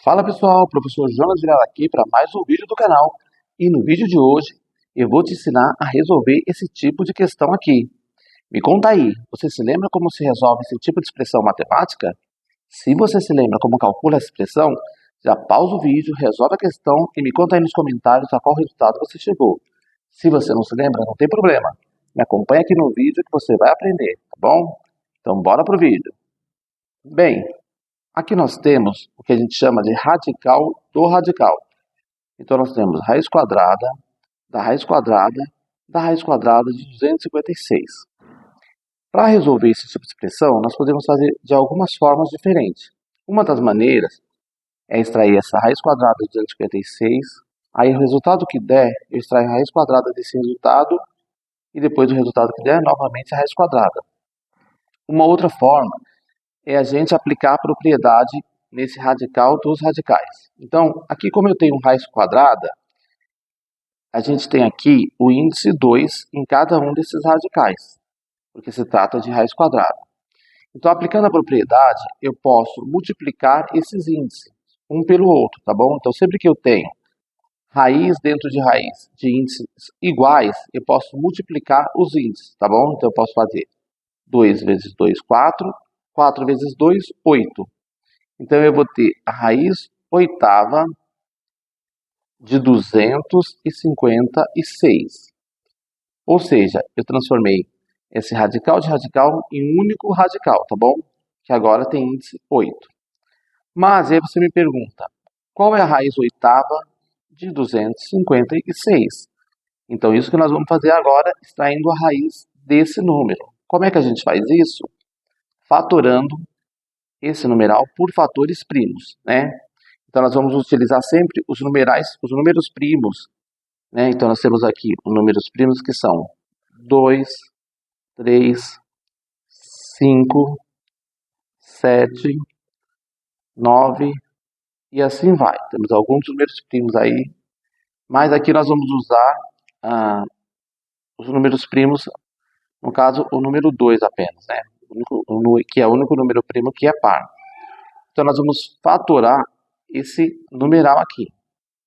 Fala pessoal, professor Jonas Vilela aqui para mais um vídeo do canal. E no vídeo de hoje eu vou te ensinar a resolver esse tipo de questão aqui. Me conta aí, você se lembra como se resolve esse tipo de expressão matemática? Se você se lembra como calcula essa expressão, já pausa o vídeo, resolve a questão e me conta aí nos comentários a qual resultado você chegou. Se você não se lembra, não tem problema. Me acompanha aqui no vídeo que você vai aprender, tá bom? Então bora pro vídeo. Bem, aqui nós temos o que a gente chama de radical do radical. Então nós temos raiz quadrada da raiz quadrada da raiz quadrada de 256. Para resolver esse tipo de expressão, nós podemos fazer de algumas formas diferentes. Uma das maneiras é extrair essa raiz quadrada de 256, aí o resultado que der, eu extraio a raiz quadrada desse resultado, e depois do resultado que der, novamente a raiz quadrada. Uma outra forma é a gente aplicar a propriedade nesse radical dos radicais. Então, aqui como eu tenho raiz quadrada, a gente tem aqui o índice 2 em cada um desses radicais, porque se trata de raiz quadrada. Então, aplicando a propriedade, eu posso multiplicar esses índices, um pelo outro, tá bom? Então, sempre que eu tenho raiz dentro de raiz de índices iguais, eu posso multiplicar os índices, tá bom? Então, eu posso fazer 2 vezes 2, 4, 4 vezes 2, 8. Então, eu vou ter a raiz oitava de 256. Ou seja, eu transformei esse radical de radical em um único radical, tá bom? Que agora tem índice 8. Mas aí você me pergunta, qual é a raiz oitava de 256? Então, isso que nós vamos fazer agora, extraindo a raiz desse número. Como é que a gente faz isso? Fatorando esse numeral por fatores primos, né? Então, nós vamos utilizar sempre os números primos, né? Então, nós temos aqui os números primos que são 2, 3, 5, 7, 9 e assim vai. Temos alguns números primos aí, mas aqui nós vamos usar os números primos, no caso, o número 2 apenas, né? Que é o único número primo que é par. Então, nós vamos fatorar esse numeral aqui,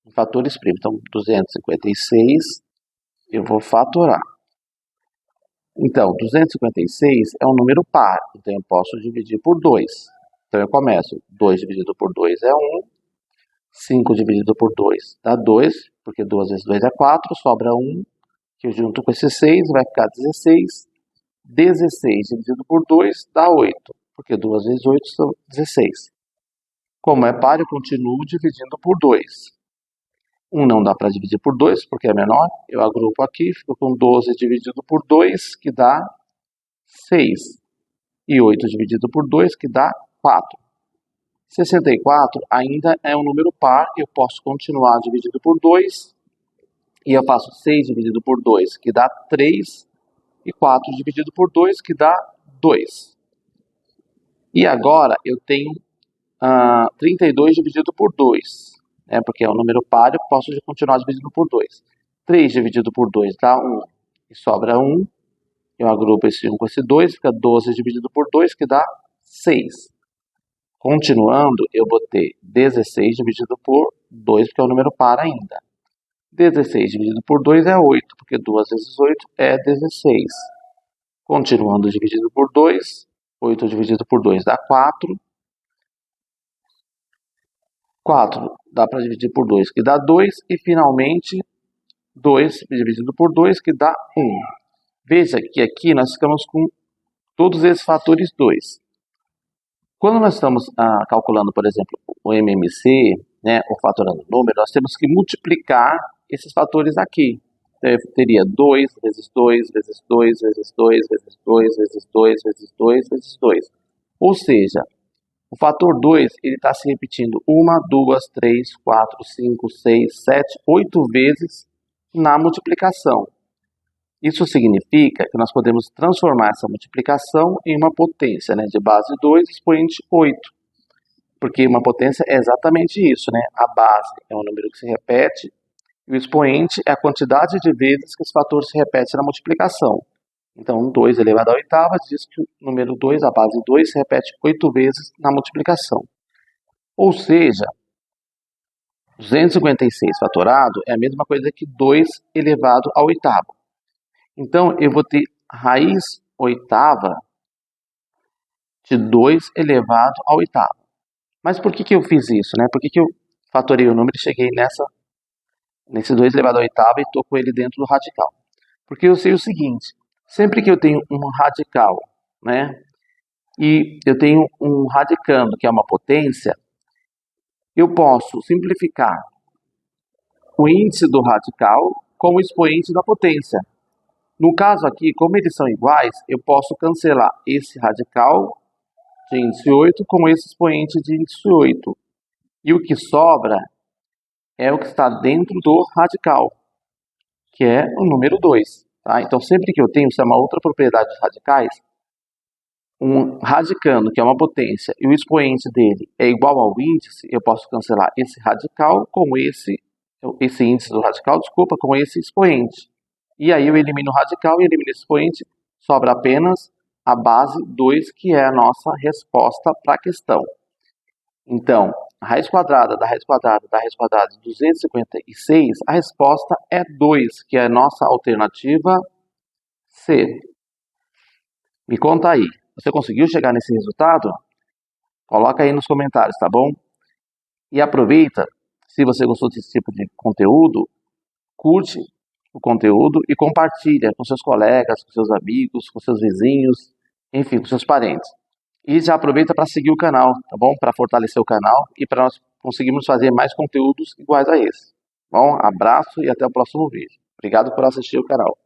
em fatores primos. Então, 256, eu vou fatorar. Então, 256 é um número par, então eu posso dividir por 2. Então, eu começo, 2 dividido por 2 é 1, 5 dividido por 2 dá 2, porque 2 vezes 2 é 4, sobra 1, que eu junto com esse 6 vai ficar 16. 16 dividido por 2 dá 8, porque 2 vezes 8 são 16. Como é par, eu continuo dividindo por 2. 1 não dá para dividir por 2, porque é menor. Eu agrupo aqui, fico com 12 dividido por 2, que dá 6. E 8 dividido por 2, que dá 4. 64 ainda é um número par, eu posso continuar dividido por 2. E eu faço 6 dividido por 2, que dá 3. E 4 dividido por 2, que dá 2. E agora eu tenho 32 dividido por 2, né, porque é um número par, eu posso continuar dividindo por 2. 3 dividido por 2 dá 1, e sobra 1. Eu agrupo esse 1 com esse 2, fica 12 dividido por 2, que dá 6. Continuando, eu vou ter 16 dividido por 2, porque é um número par ainda. 16 dividido por 2 é 8, porque 2 vezes 8 é 16. Continuando dividido por 2, 8 dividido por 2 dá 4. 4 dá para dividir por 2, que dá 2. E finalmente, 2 dividido por 2, que dá 1. Veja que aqui nós ficamos com todos esses fatores 2. Quando nós estamos calculando, por exemplo, o MMC, né, ou fatorando o número, nós temos que multiplicar esses fatores aqui. Então, eu teria 2 vezes 2 vezes 2 vezes 2 vezes 2 vezes 2 vezes 2 vezes 2. Ou seja, o fator 2 está se repetindo 1, 2, 3, 4, 5, 6, 7, 8 vezes na multiplicação. Isso significa que nós podemos transformar essa multiplicação em uma potência, né, de base 2 expoente 8. Porque uma potência é exatamente isso, né? A base é um número que se repete e o expoente é a quantidade de vezes que esse fator se repete na multiplicação. Então, 2 elevado à oitava diz que o número 2, a base 2, se repete 8 vezes na multiplicação. Ou seja, 256 fatorado é a mesma coisa que 2 elevado ao oitavo. Então, eu vou ter raiz oitava de 2 elevado ao oitavo. Mas por que eu fiz isso, né? Por que eu fatorei o número e cheguei nesse 2 elevado ao oitavo e estou com ele dentro do radical? Porque eu sei o seguinte, sempre que eu tenho um radical, né? E eu tenho um radicando, que é uma potência, eu posso simplificar o índice do radical como expoente da potência. No caso aqui, como eles são iguais, eu posso cancelar esse radical de índice 8 com esse expoente de índice 8. E o que sobra é o que está dentro do radical, que é o número 2. Tá? Então, sempre que eu tenho, isso é uma outra propriedade dos radicais, um radicando, que é uma potência, e o expoente dele é igual ao índice, eu posso cancelar esse radical com esse índice do radical, desculpa, com esse expoente. E aí eu elimino o radical e elimino esse expoente, sobra apenas a base 2, que é a nossa resposta para a questão. Então, a raiz quadrada da raiz quadrada da raiz quadrada de 256, a resposta é 2, que é a nossa alternativa C. Me conta aí, você conseguiu chegar nesse resultado? Coloca aí nos comentários, tá bom? E aproveita, se você gostou desse tipo de conteúdo, curte o conteúdo e compartilha com seus colegas, com seus amigos, com seus vizinhos, enfim, com seus parentes. E já aproveita para seguir o canal, tá bom? Para fortalecer o canal e para nós conseguirmos fazer mais conteúdos iguais a esse. Bom, abraço e até o próximo vídeo. Obrigado por assistir o canal.